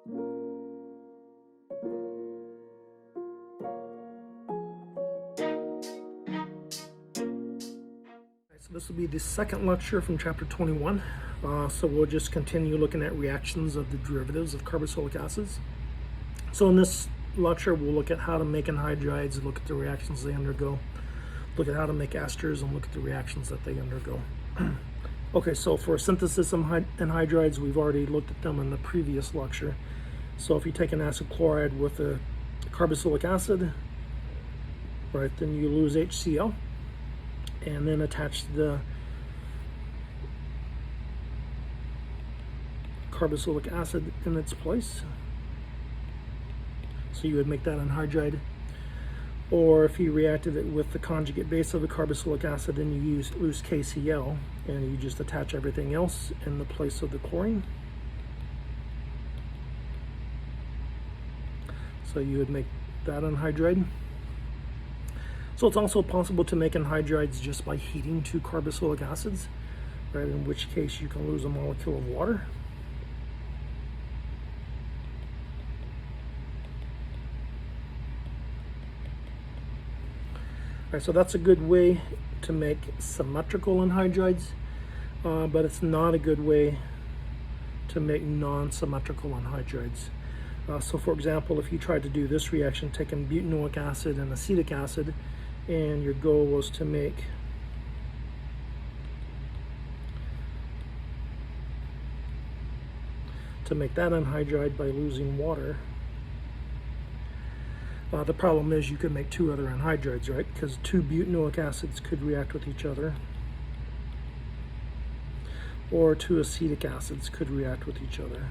So this will be the second lecture from chapter 21. So we'll just continue looking at reactions of the derivatives of carboxylic acids. So in this lecture, we'll look at how to make anhydrides, look at the reactions they undergo, look at how to make esters, and look at the reactions that they undergo. Okay, so for synthesis of anhydrides, we've already looked at them in the previous lecture. So if you take an acid chloride with a carboxylic acid, right, then you lose HCl, and then attach the carboxylic acid in its place. So you would make that anhydride. Or if you reacted it with the conjugate base of the carboxylic acid, then you lose KCl, and you just attach everything else in the place of the chlorine. So you would make that anhydride. So it's also possible to make anhydrides just by heating two carboxylic acids, right? In which case you can lose a molecule of water. All right, so that's a good way to make symmetrical anhydrides, but it's not a good way to make non-symmetrical anhydrides. So for example, if you tried to do this reaction, taking butanoic acid and acetic acid, and your goal was to make that anhydride by losing water, the problem is you could make two other anhydrides, right? Because two butanoic acids could react with each other, or two acetic acids could react with each other.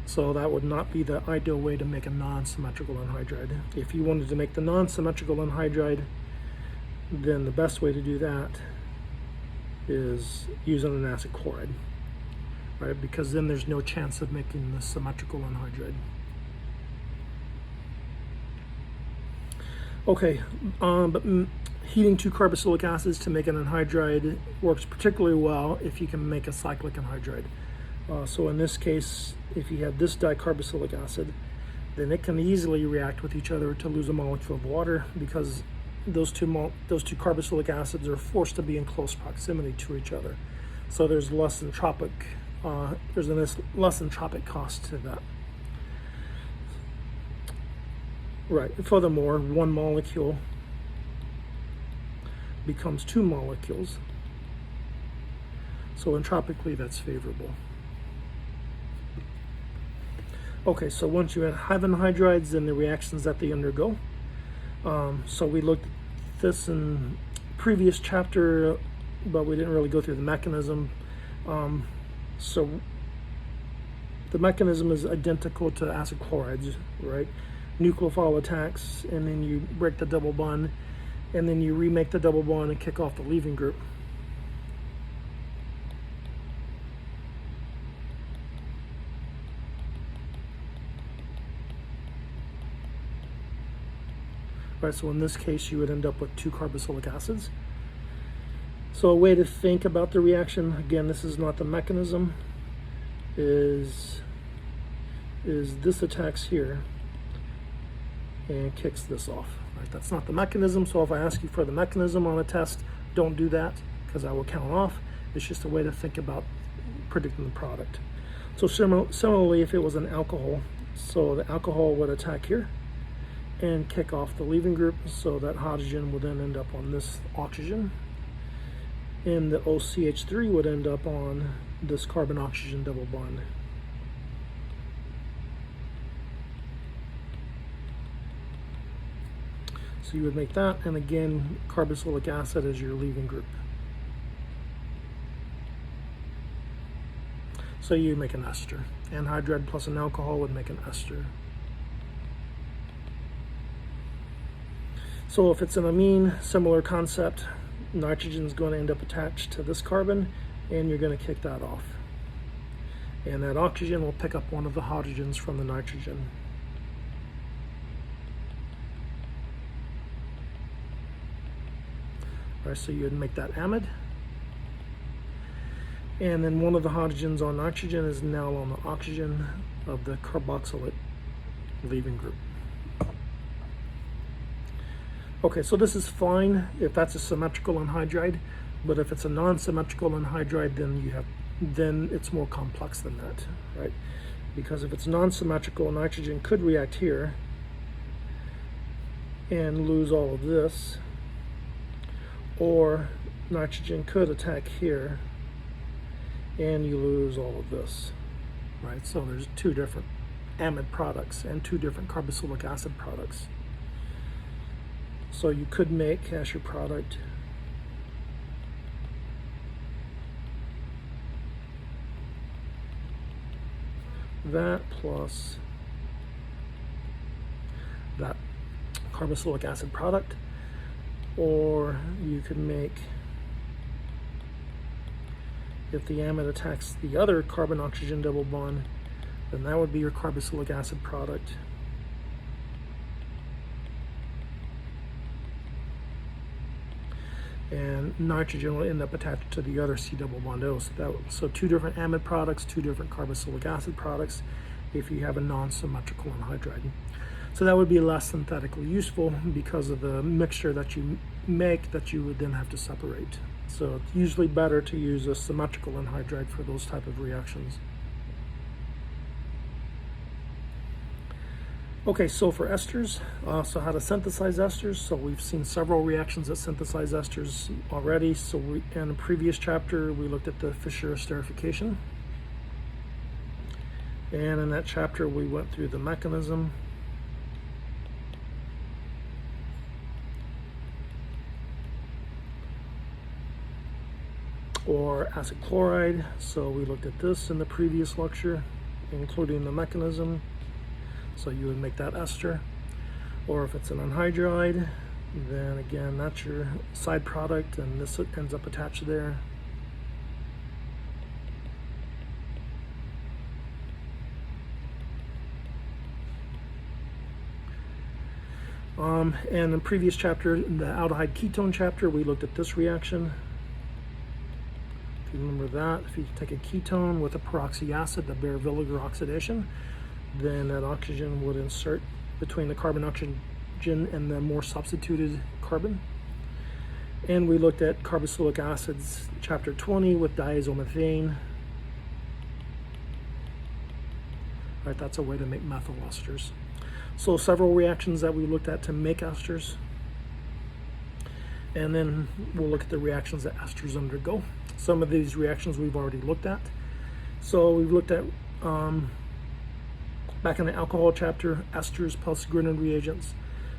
So that would not be the ideal way to make a non-symmetrical anhydride. If you wanted to make the non-symmetrical anhydride, then the best way to do that is using an acid chloride, right? Because then there's no chance of making the symmetrical anhydride. Okay, but heating two carboxylic acids to make an anhydride works particularly well if you can make a cyclic anhydride. So in this case, if you have this dicarboxylic acid, then it can easily react with each other to lose a molecule of water, because those two carboxylic acids are forced to be in close proximity to each other. So there's less entropic cost to that. Right. Furthermore, one molecule becomes two molecules. So entropically, that's favorable. Okay, so once you have anhydrides, then the reactions that they undergo. So we looked at this in previous chapter, but we didn't really go through the mechanism. So the mechanism is identical to acid chlorides, right? Nucleophile attacks, and then you break the double bond, and then you remake the double bond and kick off the leaving group. Right, so in this case, you would end up with two carboxylic acids. So a way to think about the reaction, again, this is not the mechanism, is this attacks here and kicks this off. Right, that's not the mechanism, so if I ask you for the mechanism on a test, don't do that, because I will count off. It's just a way to think about predicting the product. So similarly, if it was an alcohol, so the alcohol would attack here and kick off the leaving group, so that hydrogen would then end up on this oxygen, and the OCH3 would end up on this carbon-oxygen double bond. So you would make that, and again, carboxylic acid as your leaving group. So you make an ester. Anhydride plus an alcohol would make an ester. So if it's an amine, similar concept, nitrogen is going to end up attached to this carbon, and you're going to kick that off. And that oxygen will pick up one of the hydrogens from the nitrogen. All right, so you'd make that amide. And then one of the hydrogens on nitrogen is now on the oxygen, of the carboxylate leaving group. Okay, so this is fine if that's a symmetrical anhydride, but if it's a non-symmetrical anhydride, then it's more complex than that, right? Because if it's non-symmetrical, nitrogen could react here and lose all of this, or nitrogen could attack here and you lose all of this, right? So there's two different amide products and two different carboxylic acid products. So you could make as your product that plus that carboxylic acid product, or you could make, if the amide attacks the other carbon-oxygen double bond, then that would be your carboxylic acid product. And nitrogen will end up attached to the other C double bond O. So two different amide products, two different carboxylic acid products if you have a non-symmetrical anhydride. So that would be less synthetically useful because of the mixture that you make that you would then have to separate. So it's usually better to use a symmetrical anhydride for those type of reactions. Okay, so for esters, so how to synthesize esters. So we've seen several reactions that synthesize esters already. So in a previous chapter, we looked at the Fischer esterification. And in that chapter, we went through the mechanism. Or acid chloride. So we looked at this in the previous lecture, including the mechanism. So you would make that ester. Or if it's an anhydride, then again, that's your side product, and this ends up attached there. And in the previous chapter, the aldehyde ketone chapter, we looked at this reaction. If you remember that, if you take a ketone with a peroxy acid, the Baeyer-Villiger oxidation, then that oxygen would insert between the carbon oxygen and the more substituted carbon. And we looked at carboxylic acids, chapter 20, with diazomethane. Right, that's a way to make methyl esters. So several reactions that we looked at to make esters. And then we'll look at the reactions that esters undergo. Some of these reactions we've already looked at. So we've looked at back in the alcohol chapter, esters plus Grignard reagents.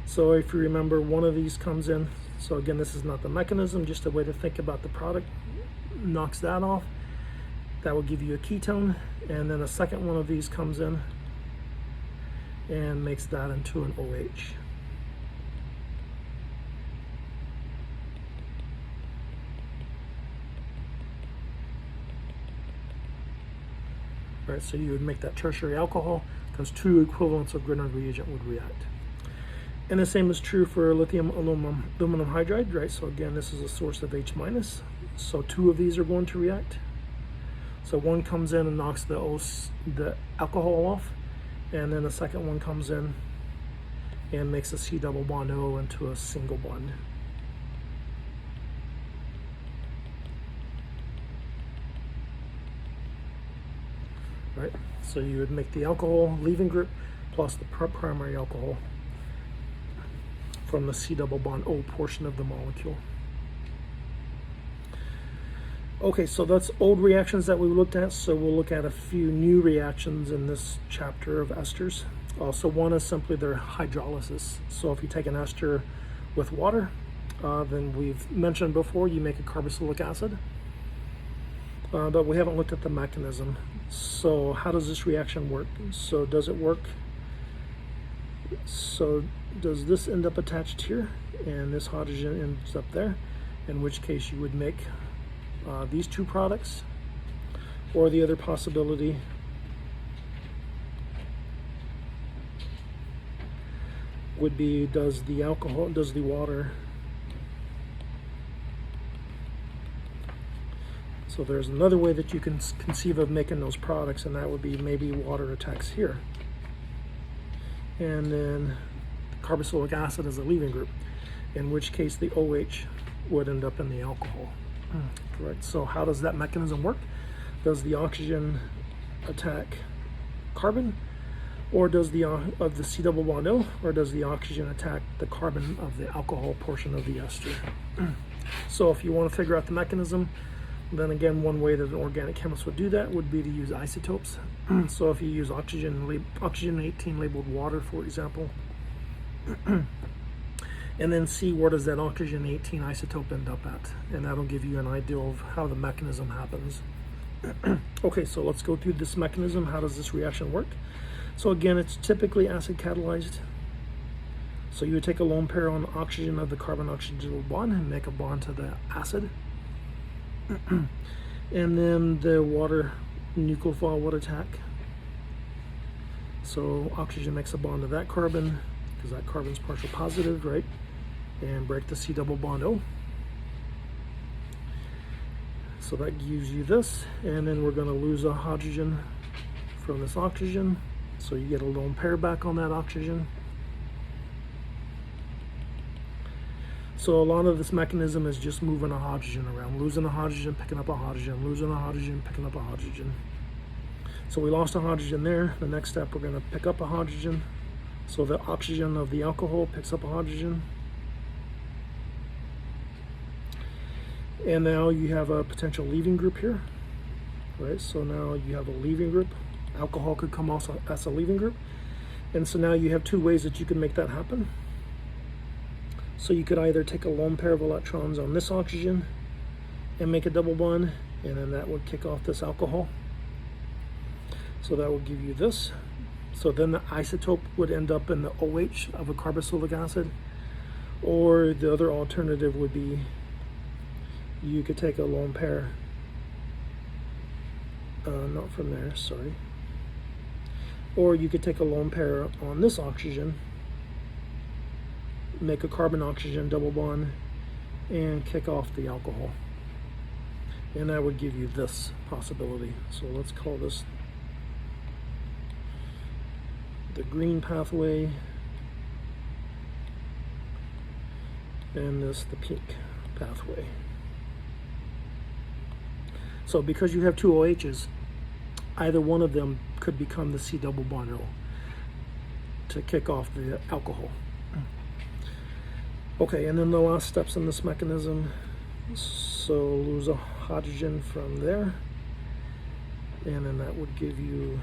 So if you remember, one of these comes in. So again, this is not the mechanism, just a way to think about the product. Knocks that off. That will give you a ketone. And then a second one of these comes in and makes that into an OH. Right, so you would make that tertiary alcohol because two equivalents of Grignard reagent would react. And the same is true for lithium aluminum hydride, right? So again, this is a source of H minus. So two of these are going to react. So one comes in and knocks the alcohol off, and then the second one comes in and makes a C double bond O into a single bond. Right, so you would make the alcohol leaving group plus the primary alcohol from the C double bond O portion of the molecule. Okay, so that's old reactions that we looked at. So we'll look at a few new reactions in this chapter of esters. So one is simply their hydrolysis. So if you take an ester with water, then we've mentioned before, you make a carboxylic acid. But we haven't looked at the mechanism. So how does this reaction work? So does it work? So does this end up attached here and this hydrogen ends up there? In which case you would make these two products. Or the other possibility would be, does the water, So there's another way that you can conceive of making those products, and that would be maybe water attacks here. And then carboxylic acid as a leaving group, in which case the OH would end up in the alcohol. Right. So how does that mechanism work? Does the oxygen attack carbon, or does the of the C double bond O, or does the oxygen attack the carbon of the alcohol portion of the ester? So if you want to figure out the mechanism, then again, one way that an organic chemist would do that would be to use isotopes. So if you use oxygen 18 labeled water, for example, and then see where does that oxygen 18 isotope end up at, and that'll give you an idea of how the mechanism happens. Okay, so let's go through this mechanism. How does this reaction work? So again, it's typically acid catalyzed. So you would take a lone pair on oxygen of the carbon-oxygen double bond and make a bond to the acid. And then the water nucleophile would attack. So oxygen makes a bond to that carbon, because that carbon's partial positive, right? And break the C double bond O. So that gives you this, and then we're going to lose a hydrogen from this oxygen. So you get a lone pair back on that oxygen. So a lot of this mechanism is just moving a hydrogen around, losing a hydrogen, picking up a hydrogen, losing a hydrogen, picking up a hydrogen. So we lost a hydrogen there. The next step, we're going to pick up a hydrogen. So the oxygen of the alcohol picks up a hydrogen. And now you have a potential leaving group here, right? So now you have a leaving group. Alcohol could come also as a leaving group. And so now you have two ways that you can make that happen. So you could either take a lone pair of electrons on this oxygen and make a double bond, and then that would kick off this alcohol. So that will give you this. So then the isotope would end up in the OH of a carboxylic acid. Or the other alternative would be you could take a lone pair, not from there, sorry. Or you could take a lone pair on this oxygen, make a carbon-oxygen double bond, and kick off the alcohol. And that would give you this possibility. So let's call this the green pathway, and this the pink pathway. So because you have two OHs, either one of them could become the C double bond O to kick off the alcohol. Okay, and then the last steps in this mechanism. So lose a hydrogen from there, and then that would give you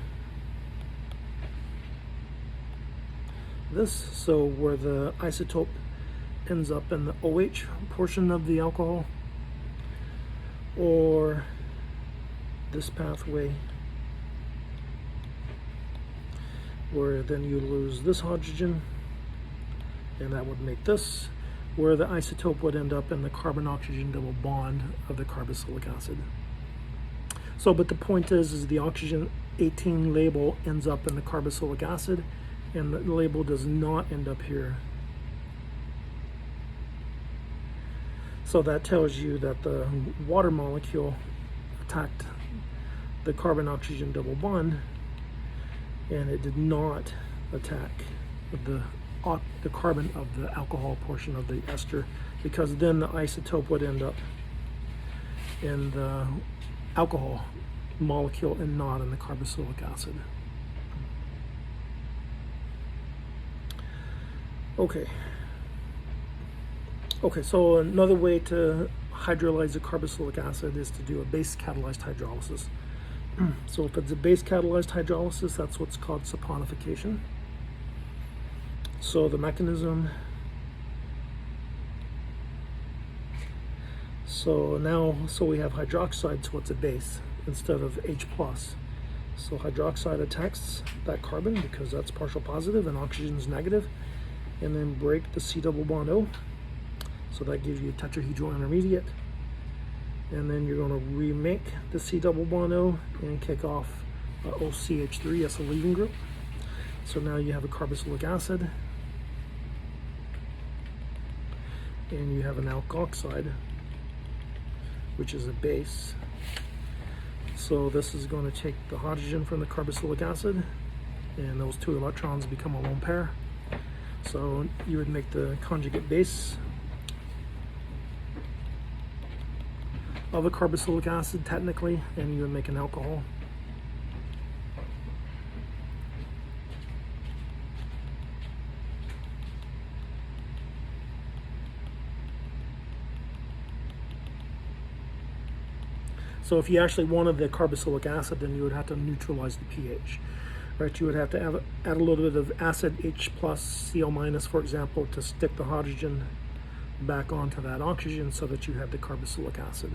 this. So where the isotope ends up in the OH portion of the alcohol, or this pathway where then you lose this hydrogen, and that would make this, where the isotope would end up in the carbon-oxygen double bond of the carboxylic acid. So, but the point is the oxygen 18 label ends up in the carboxylic acid, and the label does not end up here. So that tells you that the water molecule attacked the carbon-oxygen double bond, and it did not attack the carbon of the alcohol portion of the ester, because then the isotope would end up in the alcohol molecule and not in the carboxylic acid. Okay, so another way to hydrolyze the carboxylic acid is to do a base-catalyzed hydrolysis. So if it's a base-catalyzed hydrolysis, that's what's called saponification. So the mechanism, so we have hydroxide, so it's a base instead of H+. So hydroxide attacks that carbon because that's partial positive and oxygen is negative, and then break the C double bond O. So that gives you a tetrahedral intermediate. And then you're going to remake the C double bond O and kick off OCH3 as a leaving group. So now you have a carboxylic acid, and you have an alkoxide, which is a base, So this is going to take the hydrogen from the carboxylic acid, and those two electrons become a lone pair. So you would make the conjugate base of a carboxylic acid technically, and you would make an alcohol. So if you actually wanted the carboxylic acid, then you would have to neutralize the pH, right? You would have to add a little bit of acid, H plus, Cl minus, for example, to stick the hydrogen back onto that oxygen so that you have the carboxylic acid.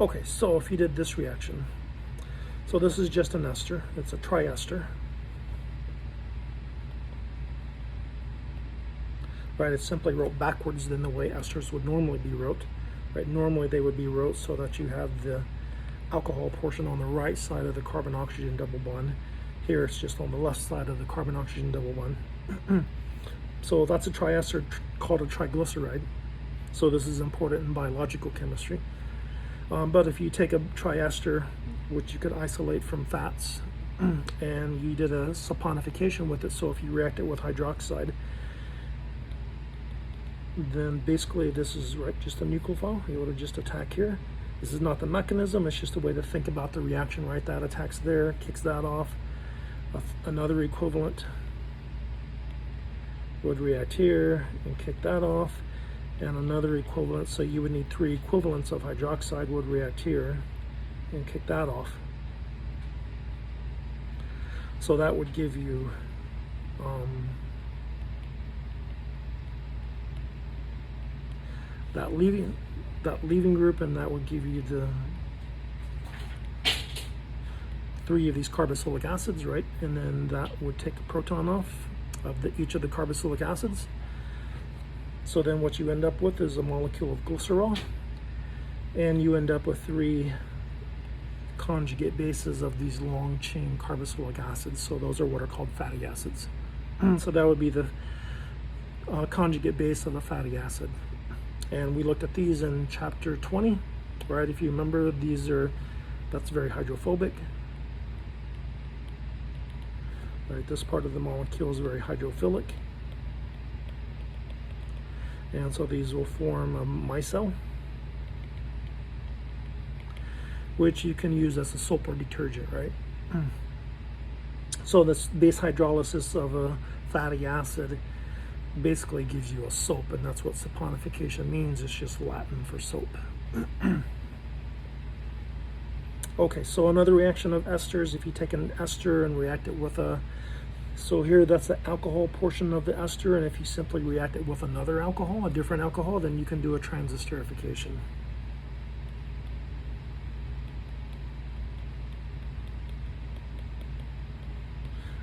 Okay, so if you did this reaction, so this is just an ester, it's a triester. Right, it's simply wrote backwards than the way esters would normally be wrote. Right, normally they would be wrote so that you have the alcohol portion on the right side of the carbon-oxygen double bond. Here it's just on the left side of the carbon-oxygen double bond. So that's a triester called a triglyceride. So this is important in biological chemistry. But if you take a triester, which you could isolate from fats, and you did a saponification with it, so if you react it with hydroxide, then basically this is just a nucleophile. You would just attack here. This is not the mechanism, it's just a way to think about the reaction, right? That attacks there, kicks that off. Another equivalent would react here and kick that off. And another equivalent, so you would need 3 equivalents of hydroxide, would react here and kick that off. So that would give you that leaving group, and that would give you the 3 of these carboxylic acids, right? And then that would take a proton off of each of the carboxylic acids. So then what you end up with is a molecule of glycerol, and you end up with 3 conjugate bases of these long chain carboxylic acids. So those are what are called fatty acids. So that would be the conjugate base of a fatty acid. And we looked at these in chapter 20, right? If you remember, that's very hydrophobic. Right, this part of the molecule is very hydrophilic. And so these will form a micelle, which you can use as a soap or detergent, right? So this base hydrolysis of a fatty acid basically gives you a soap, and that's what saponification means. It's just Latin for soap. Okay, so another reaction of esters, if you take an ester and react it with so here that's the alcohol portion of the ester, and if you simply react it with another alcohol, a different alcohol, then you can do a transesterification.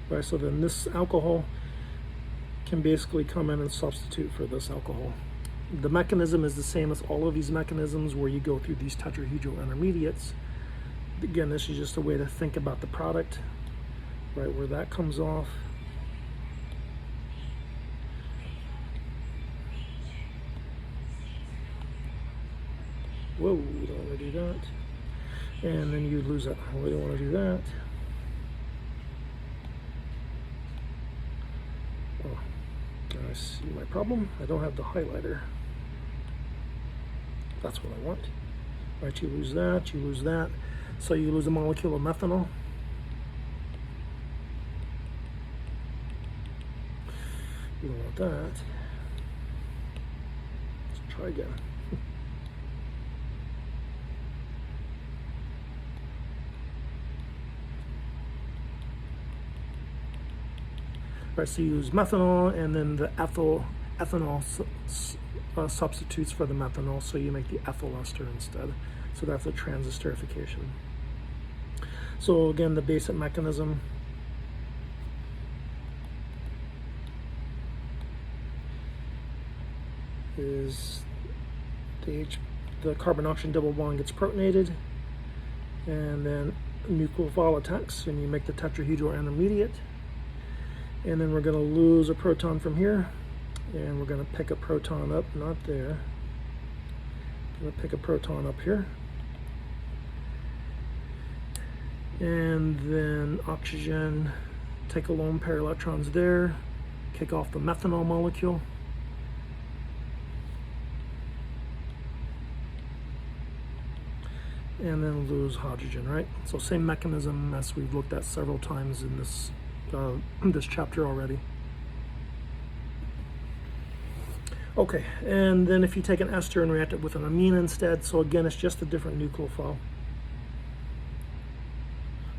Right, so then this alcohol can basically come in and substitute for this alcohol. The mechanism is the same as all of these mechanisms where you go through these tetrahedral intermediates. Again, this is just a way to think about the product, right, where that comes off. Whoa, we don't want to do that. And then you lose that. We don't want to do that. Oh, I see my problem. I don't have the highlighter. That's what I want. Right, you lose that, you lose that. So you lose a molecule of methanol. You don't want that. Let's try again. Right, so you use methanol, and then the ethanol substitutes for the methanol, so you make the ethyl ester instead. So that's a transesterification. So again, the basic mechanism is the carbon-oxygen double bond gets protonated, and then nucleophile attacks, and you make the tetrahedral intermediate. And then we're going to lose a proton from here, and we're going to pick a proton up, not there, I'm gonna pick a proton up here. And then oxygen, take a lone pair of electrons there, kick off the methanol molecule. And then lose hydrogen, right? So same mechanism as we've looked at several times in this this chapter already. Okay, and then if you take an ester and react it with an amine instead, so again, it's just a different nucleophile.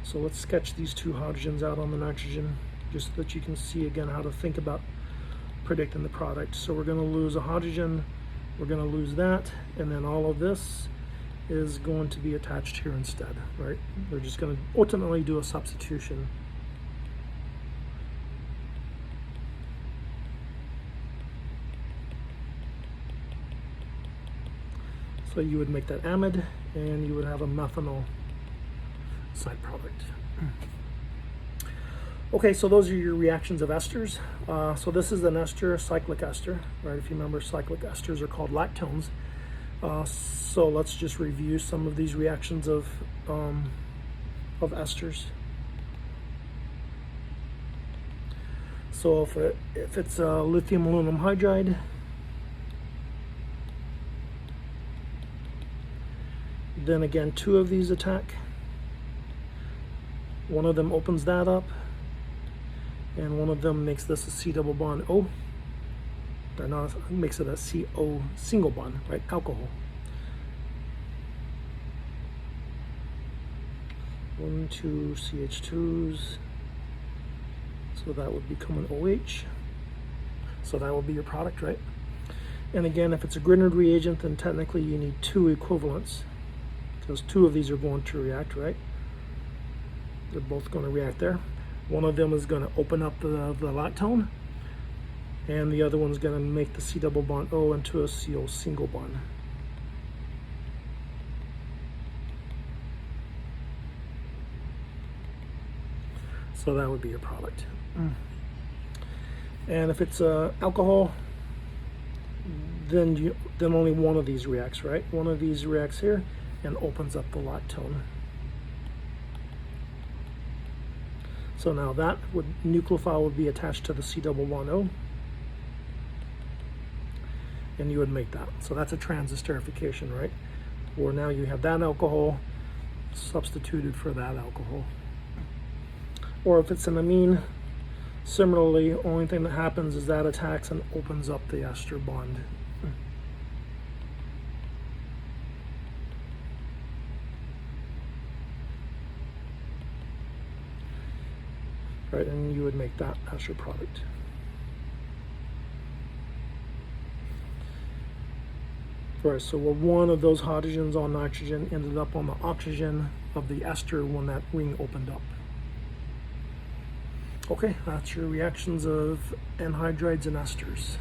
So let's sketch these two hydrogens out on the nitrogen, just so that you can see again how to think about predicting the product. So we're going to lose a hydrogen, we're going to lose that, and then all of this is going to be attached here instead, right? We're just going to ultimately do a substitution. So you would make that amide, and you would have a methanol side product. Okay, so those are your reactions of esters. So this is an ester, a cyclic ester, right? If you remember, cyclic esters are called lactones. So let's just review some of these reactions of esters. So if it's a lithium aluminum hydride, then again, two of these attack. One of them opens that up, and one of them makes this a C double bond O. Or not, makes it a CO single bond, right? Alcohol. 1, 2 CH2s. So that would become an OH. So that would be your product, right? And again, if it's a Grignard reagent, then technically you need two equivalents, because two of these are going to react, right? They're both going to react there. One of them is going to open up the lactone, and the other one's going to make the C double bond O into a CO single bond. So that would be your product. And if it's alcohol, then only one of these reacts, right? One of these reacts here and opens up the lactone. So now that nucleophile would be attached to the C double bond O, and you would make that. So that's a transesterification, right? Or now you have that alcohol substituted for that alcohol. Or if it's an amine, similarly, only thing that happens is that attacks and opens up the ester bond. Right, and you would make that as your product. Right, so one of those hydrogens on nitrogen ended up on the oxygen of the ester when that ring opened up. Okay, that's your reactions of anhydrides and esters.